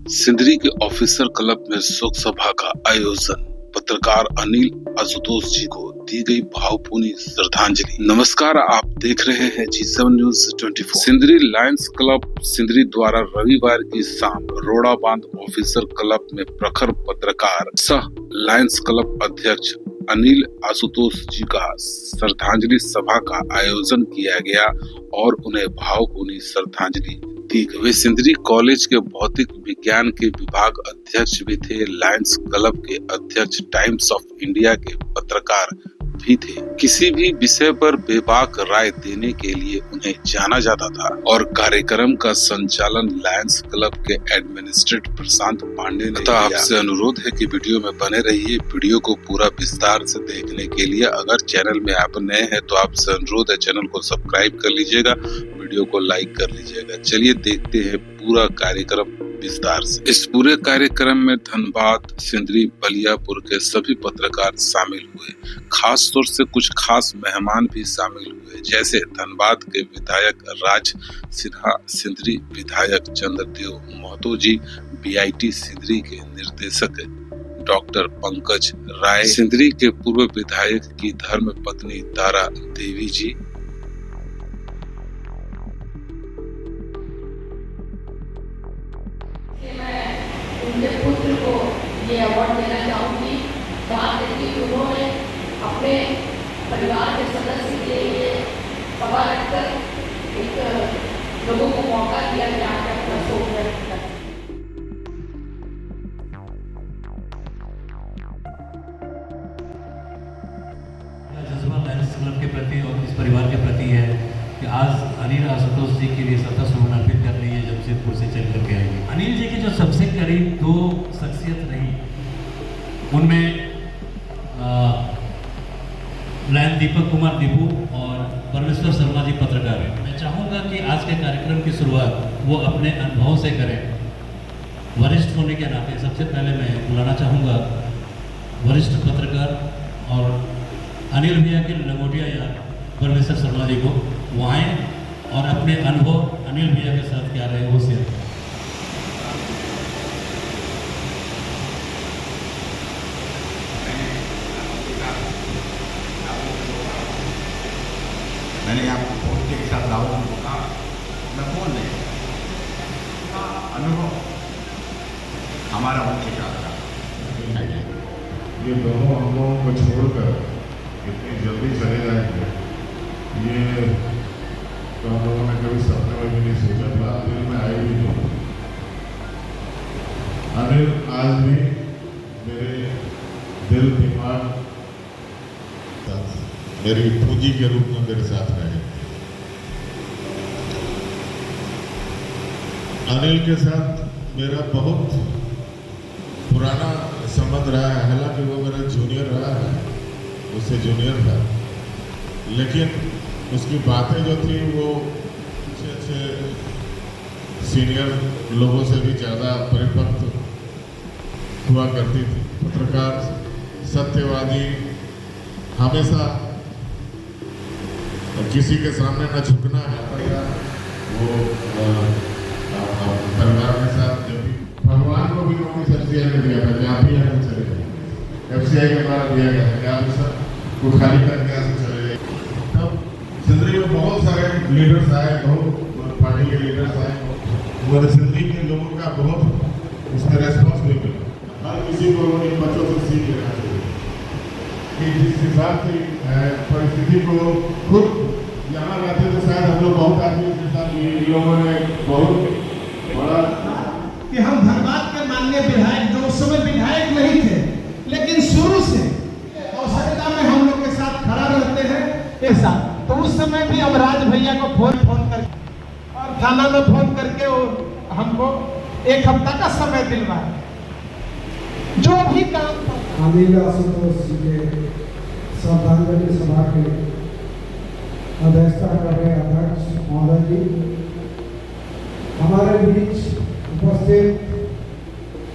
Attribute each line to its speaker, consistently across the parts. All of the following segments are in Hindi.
Speaker 1: सिंदरी के ऑफिसर क्लब में शोक सभा का आयोजन। पत्रकार अनिल आशुतोष जी को दी गई भावपूर्ण श्रद्धांजलि। नमस्कार, आप देख रहे हैं G7 news 24। Sindri Lions club Sindri द्वारा रविवार की शाम रोड़ा बांध ऑफिसर क्लब में प्रखर पत्रकार सह लायंस क्लब अध्यक्ष अनिल आशुतोष जी का श्रद्धांजलि सभा का आयोजन किया गया और उन्हें भावपूर्ण श्रद्धांजलि दी गई। वे सिंदरी कॉलेज के भौतिक विज्ञान के विभाग अध्यक्ष भी थे। लायंस क्लब के अध्यक्ष, टाइम्स ऑफ इंडिया के पत्रकार भी थे। किसी भी विषय पर बेबाक राय देने के लिए उन्हें जाना जाता था और कार्यक्रम का संचालन लायंस क्लब के एडमिनिस्ट्रेटर प्रशांत पांडे ने किया। आपसे अनुरोध है कि वीडियो में बने रहिए। वीडियो को पूरा विस्तार से देखने के लिए अगर चैनल में आप नए हैं तो आपसे अनुरोध है चैनल को सब्सक्राइब कर लीजिएगा, वीडियो को लाइक कर लीजिएगा। चलिए देखते हैं पूरा कार्यक्रम विस्तार से। इस पूरे कार्यक्रम में धनबाद, सिंदरी, बलियापुर के सभी पत्रकार शामिल हुए। खास तौर से कुछ खास मेहमान भी शामिल हुए, जैसे धनबाद के विधायक राज सिन्हा, सिंदरी विधायक चंद्रदेव महतो जी, BIT सिंदरी के निर्देशक डॉक्टर पंकज राय, सिंदरी के पूर्व विधायक की धर्म पत्नी तारा देवी जी,
Speaker 2: उनके पुत्र को ये अवार्ड देना चाहूँगी। बात है कि उन्होंने अपने परिवार के सदस्य के लिए सभा रखकर एक लोगों को मौका दिया कि आके अपना शोक व्यक्त करें।
Speaker 3: जज्बा लायंस क्लब के प्रति और इस परिवार के प्रति है कि आज अनिल आशुतोष जी के लिए श्रद्धासुमन अर्पित कर रही है जमशेदपुर से चल करके आएगी। अनिल जी की जो सबसे करीब दो शख्सियत रही, उनमें लायन दीपक कुमार दीपू और परमेश्वर शर्मा जी पत्रकार हैं। मैं चाहूँगा कि आज के कार्यक्रम की शुरुआत वो अपने अनुभव से करें। वरिष्ठ होने के नाते सबसे पहले मैं बुलाना चाहूँगा वरिष्ठ पत्रकार और अनिल भैया के लंगोटिया या परमेश्वर शर्मा जी को वहाँ और अपने अनुभव अनिल भैया के साथ क्या रहे वो शेयर करें।
Speaker 4: मैंने आपको बहुत के साथ दावत को कहा, मैं बोल नहीं अनुभव हमारा मुख्य कारण।
Speaker 5: ये दोनों अंगों को छोड़कर इतनी जल्दी चले जाएंगे, ये तो हम लोगों ने कभी सपने में भी नहीं सोचा, बात दिल में आई भी नहीं। अनिल आज भी मेरे दिल, दिमाग, मेरी पूंजी के रूप में मेरे साथ रहे। अनिल के साथ मेरा बहुत पुराना संबंध रहा है, हालांकि वो मेरा जूनियर रहा है, उससे जूनियर था, लेकिन उसकी बातें जो थी वो अच्छे सीनियर लोगों से भी ज़्यादा परिपक्व हुआ करती थी। पत्रकार, सत्यवादी, हमेशा किसी के सामने न झुकना है। वो परिवार के साथ जब भी भगवान को भी नोटिस FCI में दिया था कि आप ही यहाँ से चले गए, FCI के द्वारा दिया गया था कि आप सब को खाली करके यहाँ से चले गए। तब सिंदरी में बहुत सारे लीडर्स आए, बहुत पार्टी के लीडर्स आए, हमारे सिंदरी के लोगों का बहुत उसका रेस्पॉन्स भी मिला। हर किसी को उन्होंने बच्चों से सीख लेना चाहिए कि जिस हिसाब से परिस्थिति को खुद यहाँ रहते तो शायद हम लोग बहुत आदमी के साथ इन लोगों ने बहुत बड़ा
Speaker 6: कि हम धनबाद के माननीय विधायक, जो उस समय विधायक नहीं थे लेकिन शुरू से आवश्यकता में हम लोग के साथ खड़ा रहते हैं ऐसा, तो उस समय भी हम राज भैया को फोन करके और थाना में फोन करके वो हमको 1 हफ्ता का समय दिलवाया। जो भी काम
Speaker 7: अनिल आशुतोष जी के श्रद्धांजलि सभा की अध्यक्षता कर रहे अध्यक्ष महोदय जी, हमारे बीच उपस्थित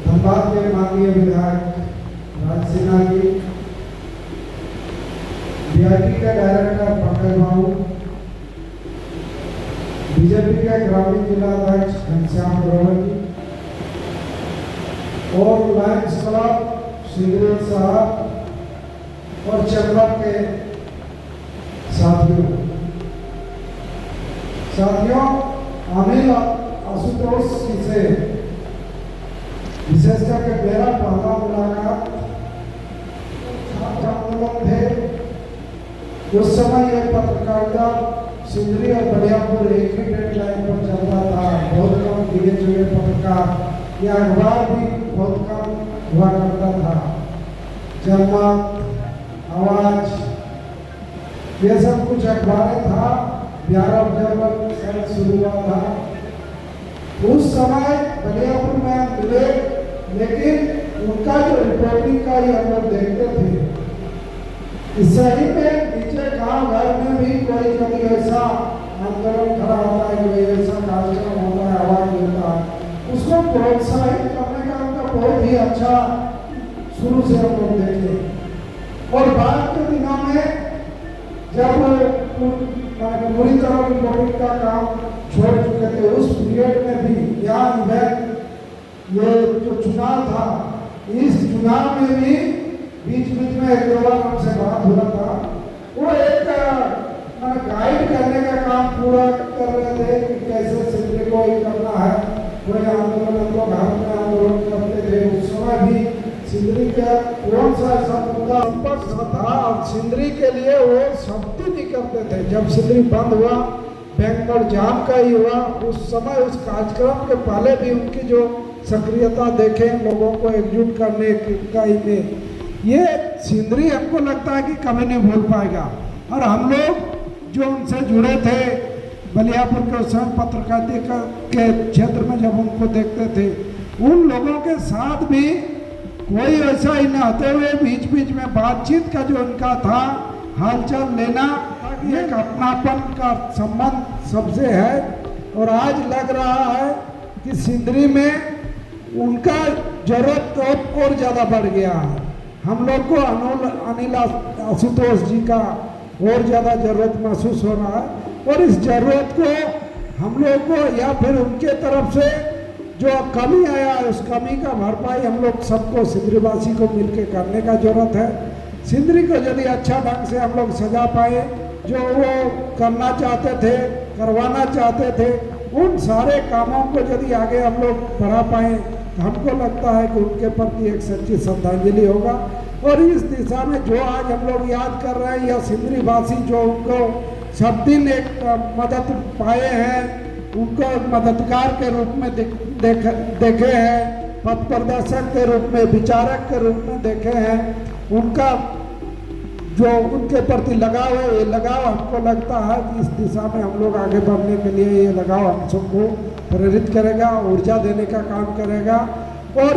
Speaker 7: धनबाद के माननीय विधायक राज सिन्हा जी, BIT के डायरेक्टर पंकज बाबू, बीजेपी के ग्रामीण जिला अध्यक्ष घनश्याम ग्रोवर जी, और लायंस क्लब सिंगरेल साहब और चंबल के साथियों अनिल आशुतोष जी से विशेष करके मेरा पहला मुलाकात थे। उस समय ये पत्रकारिता सिंदरी और बलियापुर एक ही डेडलाइन पर चलता था। बहुत कम गिने चुने पत्रकार या अखबार भी बहुत कम हुआ करता था। जनमत, आवाज, ये सब कुछ अखबारें था। 11 अक्टूबर से शुरू हुआ था। उस समय बलियापुर में मिले, लेकिन उनका जो रिपोर्टिंग का ही हम लोग देखते थे। इस सही में नीचे गांव घर में भी कोई कभी ऐसा आंदोलन खड़ा होता है, कोई ऐसा कार्यक्रम होता है, आवाज देता है, उसको प्रोत्साहित करने का उनका बहुत ही अच्छा शुरू से हम लोग देखे। और बाद के दिनों में जब पूरी तरह रिपोर्टिंग का काम छोड़ चुके थे, उस पीरियड में भी यहाँ इवेंट ये जो चुनाव था, इस चुनाव में भी बीच बीच में एक दो बार हमसे बात हुआ था। वो एक गाइड करने का काम पूरा कर रहे थे कि कैसे सिंदरी को ही करना है। कोई आंदोलन हम लोग भारत में आंदोलन करते थे। उस समय भी सिंदरी का कौन सा ऐसा मुद्दा था और सिंदरी के लिए वो शब्द नहीं करते थे। जब सिंदरी बंद हुआ, बेंगलोर जाम का ही हुआ, उस समय उस कार्यक्रम के पहले भी उनकी जो सक्रियता देखे लोगों को एकजुट करने का ही में, ये सिंदरी हमको लगता है कि कभी नहीं भूल पाएगा। और हम लोग जो उनसे जुड़े थे बलियापुर के उस समय पत्रकारिता के क्षेत्र में जब उनको देखते थे, उन लोगों के साथ भी कोई ऐसा ही न होते हुए बीच बीच में बातचीत का जो उनका था, हालचाल लेना, एक अपनापन का संबंध सबसे है। और आज लग रहा है कि सिंदरी में उनका जरूरत तो और ज़्यादा बढ़ गया है। हम लोग को अनिल आशुतोष जी का और ज़्यादा ज़रूरत महसूस हो रहा है। और इस ज़रूरत को हम लोग को या फिर उनके तरफ से जो कमी आया है, उस कमी का भरपाई हम लोग सबको सिंदरीवासी को मिलकर करने का जरूरत है। सिंदरी को यदि अच्छा ढंग से हम लोग सजा पाए, जो वो करना चाहते थे, करवाना चाहते थे, उन सारे कामों को यदि आगे हम लोग बढ़ा पाए, तो हमको लगता है कि उनके प्रति एक सच्ची श्रद्धांजलि होगा। और इस दिशा में जो आज हम लोग याद कर रहे हैं, या सिंदरी वासी जो उनको सब दिन एक मदद पाए हैं, उनको मददगार के रूप में देखे हैं, पथ प्रदर्शक के रूप में, विचारक के रूप में देखे हैं, उनका जो उनके प्रति लगाव है, ये लगाव हमको लगता है कि इस दिशा में हम लोग आगे बढ़ने के लिए ये लगाव हम सबको प्रेरित करेगा, ऊर्जा देने का काम करेगा। और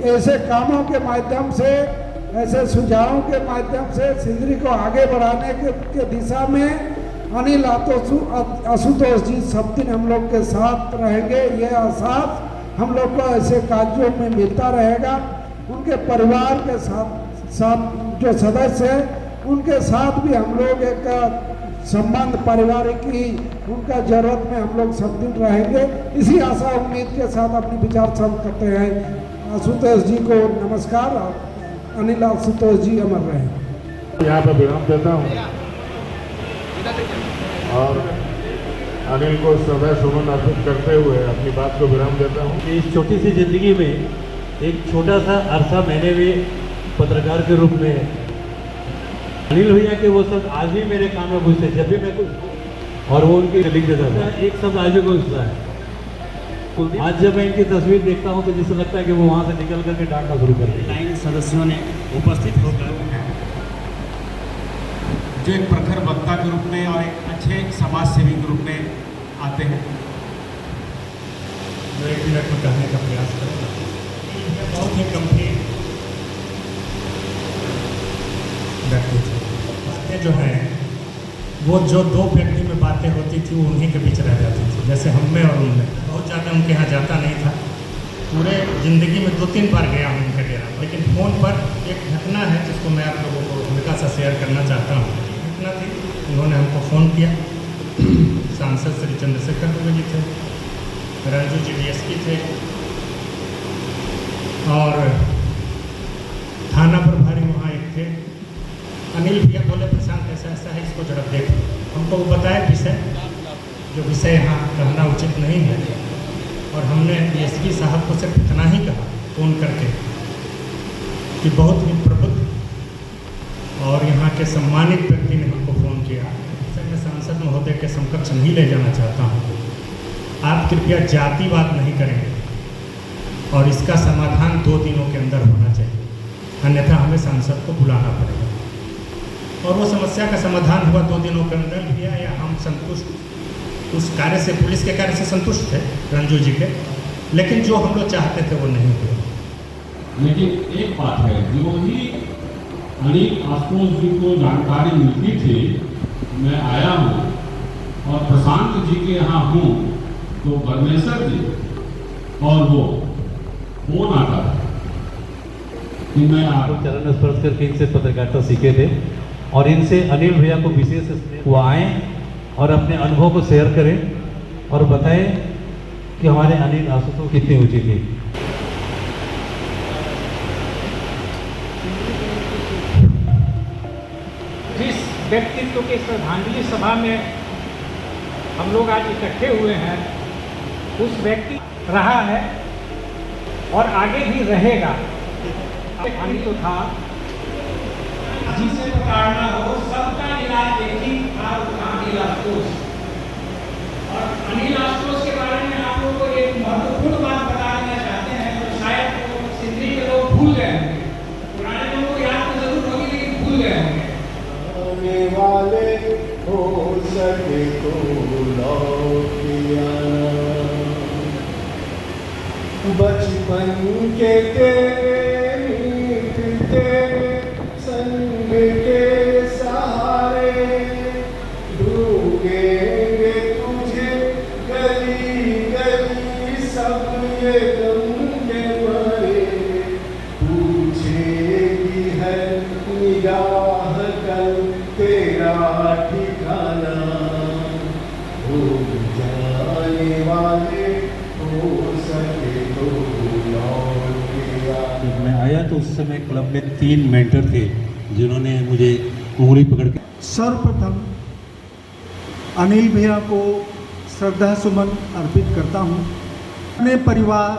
Speaker 7: ऐसे कामों के माध्यम से, ऐसे सुझावों के माध्यम से सिंदरी को आगे बढ़ाने के दिशा में अनिल आशुतोष जी सब दिन हम लोग के साथ रहेंगे। ये एहसास हम लोग को ऐसे कार्यों में मिलता रहेगा। उनके परिवार के साथ जो सदस्य हैं, उनके साथ भी हम लोग एक संबंध पारिवारिक की उनका जरूरत में हम लोग सब दिन रहेंगे। इसी आशा उम्मीद के साथ अपनी विचार सब करते हैं। आशुतोष जी को नमस्कार। अनिल आशुतोष जी अमर रहे।
Speaker 5: यहाँ पर विराम देता हूँ और अनिल को श्रद्धा सुमन अर्पित करते हुए अपनी बात को विराम देता हूँ।
Speaker 3: इस छोटी सी जिंदगी में एक छोटा सा अरसा मैंने भी पत्रकार के रूप में अनिल भैया के वो सब आज भी मेरे काम में घुसते, जब भी मैं कुछ और वो उनकी लिख देता था, एक शब्द आज भी घुसता है। आज जब मैं इनकी तस्वीर देखता हूँ तो जिससे लगता है कि वो वहाँ से निकल करके डांटना शुरू कर दिया।
Speaker 4: 9 सदस्यों ने उपस्थित होकर जो एक प्रखर वक्ता के रूप में और एक अच्छे समाज सेवी के रूप में आते हैं, जो 1 मिनट में कहने का प्रयास करेंगे। बहुत ही गंभीर बातें जो हैं, वो जो 2 व्यक्ति में बातें होती थी वो उन्हीं के बीच रह जाती थी, जैसे हम में और उनमें। बहुत ज़्यादा उनके यहाँ जाता नहीं था। पूरे ज़िंदगी में 2-3 बार गया हूँ उनके डेरा, लेकिन फ़ोन पर एक घटना है जिसको मैं आप लोगों को हल्का सा शेयर करना चाहता हूँ। घटना थी, उन्होंने हमको फ़ोन किया। सांसद श्री चंद्रशेखर दुबे जी थे, रंजू जी DSP थे, और थाना प्रभारी वहाँ एक थे। अनिल भैया बोले प्रशांत ऐसा ऐसा है, इसको जरा देख। हमको वो बताया विषय, जो विषय यहाँ कहना उचित नहीं है। और हमने एसपी साहब को सिर्फ इतना ही कहा फ़ोन करके कि बहुत ही प्रबुद्ध और यहाँ के सम्मानित व्यक्ति ने हमको फ़ोन किया। सर मैं सांसद महोदय के समकक्ष नहीं ले जाना चाहता हूँ, आप कृपया जातिवाद नहीं करेंगे और इसका समाधान 2 दिनों के अंदर होना चाहिए, अन्यथा हमें सांसद को बुलाना पड़ेगा। और वो समस्या का समाधान हुआ 2 दिनों के अंदर भी, या हम संतुष्ट उस कार्य से, पुलिस के कार्य से संतुष्ट थे रंजू जी के, लेकिन जो हम लोग चाहते थे वो नहीं हुआ।
Speaker 8: लेकिन एक बात है, जो ही अनिल आशुतोष जी को जानकारी मिलती थी, मैं आया हूँ और प्रशांत जी के यहाँ हूँ, तो परमेश्वर जी और वो फोन आता है कि मैं
Speaker 3: आप चरण स्पर्श करके इनसे पत्रकारिता सीखे थे और इनसे अनिल भैया को विशेष वो आए और अपने अनुभव को शेयर करें और बताएं कि हमारे अनिल आशुतोष कितनी ऊंची थी।
Speaker 9: जिस व्यक्तित्व के श्रद्धांजलि सभा में हम लोग आज इकट्ठे हुए हैं, उस व्यक्ति रहा है और आगे भी रहेगा। हानि तो था, जिसे पकड़ना हो सबका इलाज एक ही था, अनिल आशुतोष। और अनिल आशुतोष के बारे में आप लोगों को एक महत्वपूर्ण बात बता देना चाहते हैं, तो शायद तो सिंधी के लोग भूल गए होंगे, पुराने लोगों को याद तो जरूर होगी लेकिन भूल गए होंगे।
Speaker 6: आने वाले हो सके तो लौटिया, बचपन के तेरे मिलते संग के सहारे, ढूंढेंगे तुझे गली गली सब ये गम के मारे, पूछेगी है निगाह कल तेरा ठिकाना, हो जाने वाले हो सके तो लौटिया।
Speaker 3: जब मैं आया तो उस समय क्लब में 3 मेंटर थे जिन्होंने मुझे उंगली पकड़ के।
Speaker 7: सर्वप्रथम अनिल भैया को श्रद्धा सुमन अर्पित करता हूँ। अपने परिवार,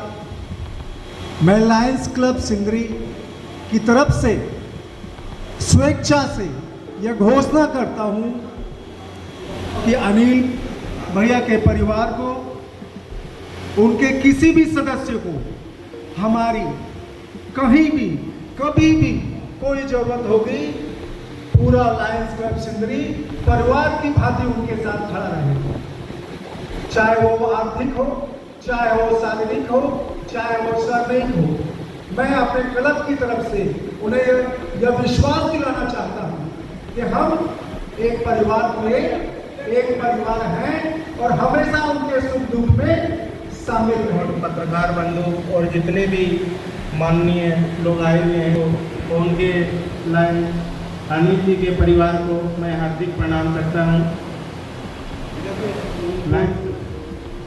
Speaker 7: मैं लायंस क्लब सिंदरी की तरफ से स्वेच्छा से यह घोषणा करता हूँ कि अनिल भैया के परिवार को, उनके किसी भी सदस्य को हमारी कहीं भी कभी भी कोई जरूरत होगी, पूरा लायंस क्लब सिंदरी परिवार की भांति उनके साथ खड़ा रहेगा। चाहे वो आर्थिक हो, चाहे वो शारीरिक हो, चाहे वो शारीरिक हो। मैं अपने क्लब की तरफ से उन्हें यह विश्वास दिलाना चाहता हूँ कि हम एक परिवार में एक परिवार हैं और हमेशा उनके सुख दुख में शामिल रहें।
Speaker 6: पत्रकार बंधु और जितने भी माननीय लोग आए हुए हैं, तो उनके लाइन अनिल जी के परिवार को मैं हार्दिक प्रणाम करता हूँ।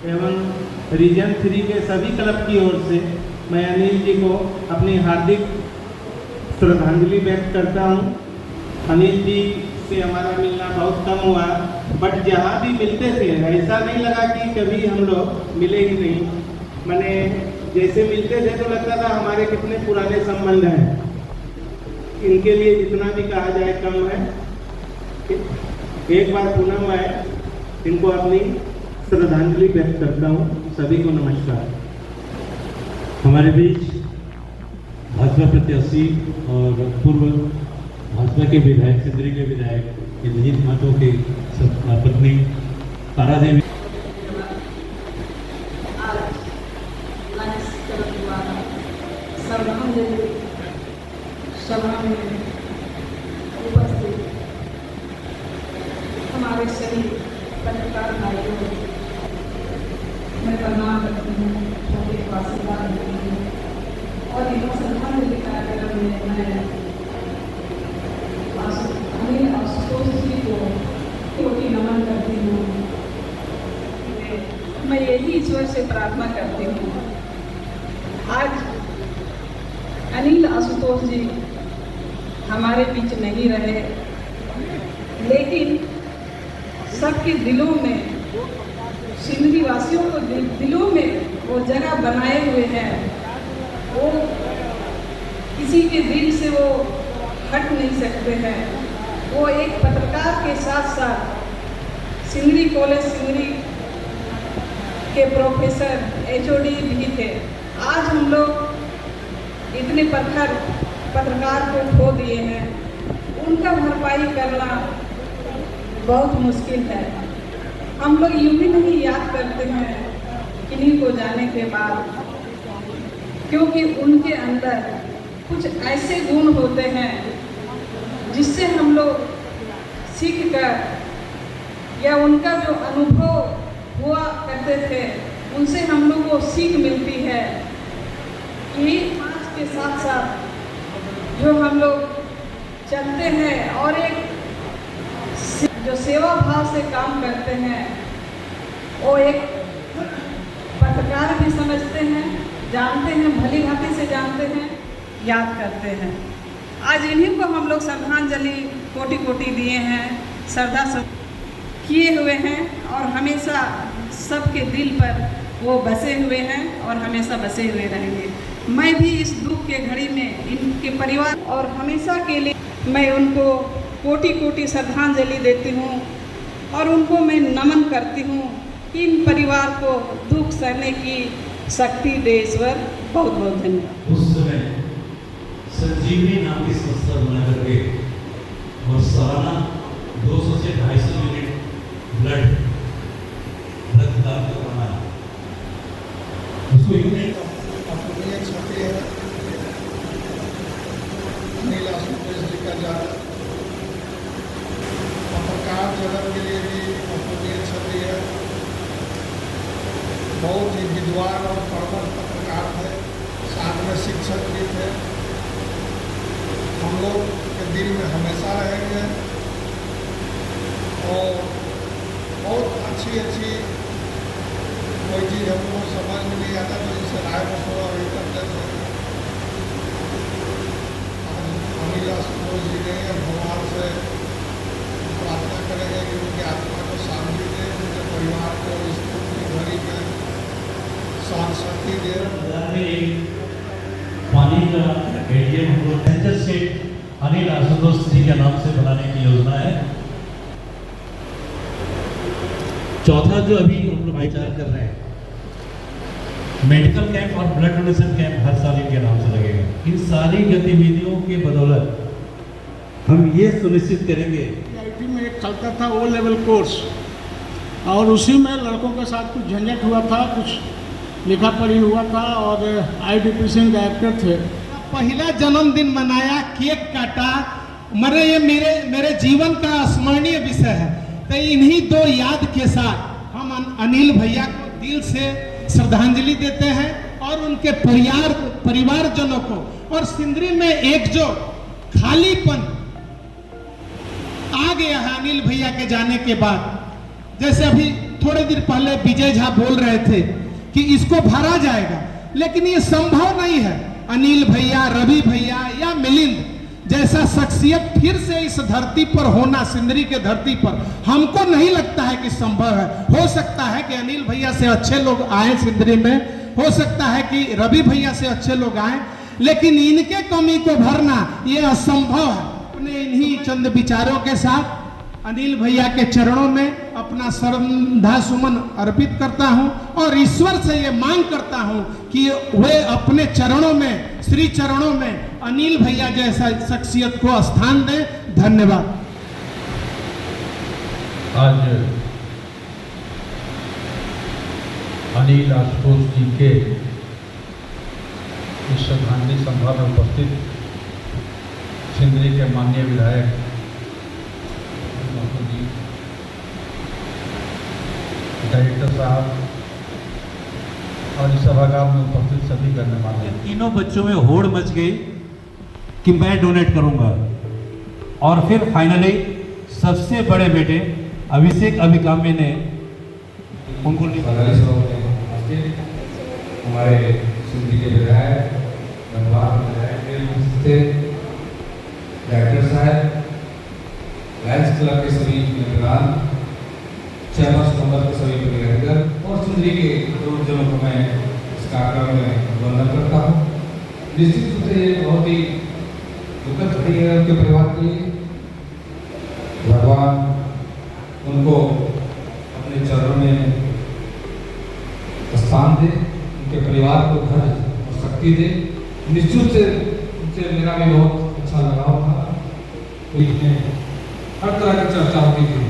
Speaker 6: एवं रीजन 3 के सभी क्लब की ओर से मैं अनिल जी को अपनी हार्दिक श्रद्धांजलि व्यक्त करता हूँ। अनिल जी से हमारा मिलना बहुत कम हुआ, बट जहाँ भी मिलते थे ऐसा नहीं लगा कि कभी हम लोग मिले ही नहीं। मैंने जैसे मिलते थे तो लगता था हमारे कितने पुराने संबंध हैं। इनके लिए जितना भी कहा जाए कम है। एक बार पुनः मैं इनको अपनी श्रद्धांजलि व्यक्त करता हूँ। सभी को नमस्कार।
Speaker 3: हमारे बीच भाजपा प्रत्याशी और पूर्व भाजपा के विधायक, सिंदरी के विधायक इंद्रजीत महतो की पत्नी तारा देवी।
Speaker 2: सभा में उपस्थित हमारे सभी पत्रकार भाइयों को मैं प्रणाम करती हूँ, छोटे को आशीर्वाद देती हूँ और इन्हों श्रद्धांजलि कार्यक्रम में मैं अनिल आशुतोष जी को कोटि नमन करती हूँ। मैं यही ईश्वर से प्रार्थना करती हूँ, आज
Speaker 10: अनिल आशुतोष जी हमारे बीच नहीं रहे, लेकिन सबके दिलों में, सिंधी वासियों को दिलों में वो जगह बनाए हुए हैं। वो किसी के दिल से वो हट नहीं सकते हैं। वो एक पत्रकार के साथ साथ सिंगरी कॉलेज सिंगरी के प्रोफेसर HOD भी थे। आज हम लोग इतने प्रखर पत्रकार को खो दिए हैं, उनका भरपाई करना बहुत मुश्किल है। हम लोग यूं भी नहीं याद करते हैं किन्हीं को जाने के बाद, क्योंकि उनके अंदर कुछ ऐसे गुण होते हैं जिससे हम लोग सीख कर, या उनका जो अनुभव हुआ करते थे उनसे हम लोग को सीख मिलती है कि समाज के साथ साथ जो हम लोग चलते हैं और एक जो सेवा भाव से काम करते हैं, वो एक पत्रकार भी समझते हैं, जानते हैं, भली भांति से जानते हैं, याद करते हैं। आज इन्हीं को हम लोग श्रद्धांजलि कोटि कोटि दिए हैं, श्रद्धा से किए हुए हैं और हमेशा सबके दिल पर वो बसे हुए हैं और हमेशा बसे हुए रहेंगे। मैं भी इस दुख के घड़ी में इनके परिवार और हमेशा के लिए मैं उनको कोटि कोटि श्रद्धांजलि देती हूँ और उनको मैं नमन करती हूँ कि इन परिवार को दुख सहने की शक्ति दे ईश्वर। बहुत बहुत धन्यवाद।
Speaker 3: उस समय संजीवनी नाम की संस्था बना करके और सालाना 200 से 250 यूनिट रक्तदान करवाना, उसको यूनिट
Speaker 6: अपूर्णीय क्षति है। अनिल आशुतोष जी का जाना पत्रकार जगत के लिए भी अपूर्णीय क्षति है। बहुत ही विद्वान और प्रबल पत्रकार थे, साथ में शिक्षक भी थे। हम लोग के दिल में हमेशा रहेंगे और बहुत अच्छी कोई चीज़ हमको समझ में नहीं आता तो इससे राय मशवरा भी करते थे। अनिल आशुतोष जी ने भगवान से प्रार्थना करेंगे कि उनकी आत्मा को शांति दे, उनके परिवार को इस घड़ी में शांत शक्ति दे।
Speaker 3: पानी का ATM हम लोग सेंटर से अनिल आशुतोष जी के नाम से बनाने की योजना है। चौथा जो अभी हम लोग विचार कर रहे हैं, मेडिकल कैंप और ब्लड डोनेशन कैंप हर साल इनके नाम से लगेगा। इन सारी गतिविधियों के बदौलत हम ये सुनिश्चित करेंगे।
Speaker 6: IT में एक चलता था O लेवल कोर्स और उसी में लड़कों के साथ कुछ झंझट हुआ था, कुछ लिखा पढ़ी हुआ था और IDPC डायरेक्टर थे। पहला जन्मदिन मनाया, केक काटा, मरे ये मेरे जीवन का स्मरणीय विषय है। तो इन्हीं दो याद के साथ हम अनिल भैया को दिल से श्रद्धांजलि देते हैं और उनके परिवारजनों को, और सिंदरी में एक जो खालीपन आ गया है अनिल भैया के जाने के बाद, जैसे अभी थोड़े दिन पहले विजय झा बोल रहे थे कि इसको भरा जाएगा, लेकिन ये संभव नहीं है। अनिल भैया, रवि भैया या मिलिंद जैसा शख्सियत फिर से इस धरती पर होना, सिंदरी के धरती पर, हमको नहीं लगता है कि संभव है। हो सकता है कि अनिल भैया से अच्छे लोग आए सिंदरी में, हो सकता है कि रवि भैया से अच्छे लोग आए, लेकिन इनके कमी को भरना ये असंभव है। अपने इन्हीं चंद विचारों के साथ अनिल भैया के चरणों में अपना श्रद्धा सुमन अर्पित करता हूं और ईश्वर से ये मांग करता हूं कि वे अपने चरणों में, श्री चरणों में अनिल भैया जैसा शख्सियत को स्थान दें। धन्यवाद।
Speaker 11: आज अनिल आशुतोष जी के इस श्रद्धांजलि सभा में उपस्थित सिंदरी के माननीय विधायक डायरेक्टर साहब और इस सभागार में उपस्थित सभी गणमान्य,
Speaker 3: तीनों बच्चों में होड़ मच गई कि मैं डोनेट करूंगा, और फिर फाइनली सबसे बड़े बेटे अभिषेक अभिकाम्य ने उनको
Speaker 11: हमारे सिंदरी के विधायक, धनबाद विधायक को मैं इस कार्यक्रम में वंदन करता हूँ। निश्चित रूप से ये बहुत ही दुखद घड़ी है उनके परिवार के लिए। भगवान उनको अपने चरणों में स्थान दे, उनके परिवार को धैर्य और शक्ति दे। निश्चित से उनसे मेरा भी बहुत अच्छा लगाव था। तो इसमें हर तरह की चर्चा होती थी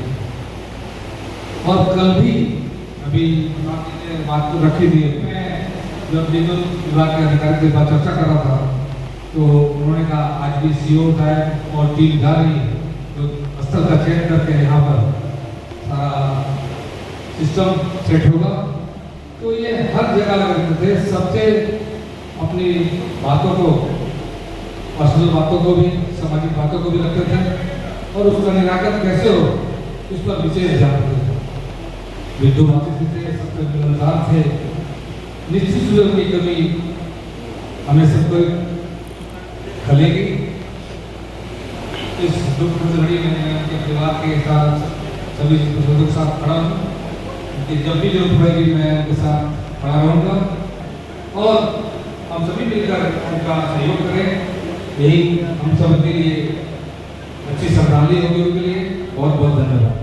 Speaker 11: और कल भी अभी आपने बात को रखी थी। मैं जब विद्युत विभाग के अधिकारी के साथ चर्चा कर रहा था तो उन्होंने कहा आज भी सीओ साहब और टीम जा रही है तो स्थल का चयन करके यहाँ पर सारा सिस्टम सेट होगा। तो ये हर जगह लगते थे, सबसे अपनी बातों को, पर्सनल बातों को भी, सामाजिक बातों को भी रखते थे और उसका निराकरण कैसे हो उस पर विशेष ध्यान देते थे। विद्युत थे, सबके मिलनसार थे। निश्चित रूप से कभी हमें सबको खलेगी। इस दुख घड़ी में उनके परिवार के साथ सभी बुजुर्गों के साथ खड़ा हूँ। उनकी जब भी जरूरत पड़ेगी मैं उनके साथ खड़ा रहूँगा और हम सभी मिलकर उनका सहयोग करें। यही हम सब के लिए अच्छी श्रद्धांजलि होगी। उनके लिए बहुत बहुत धन्यवाद।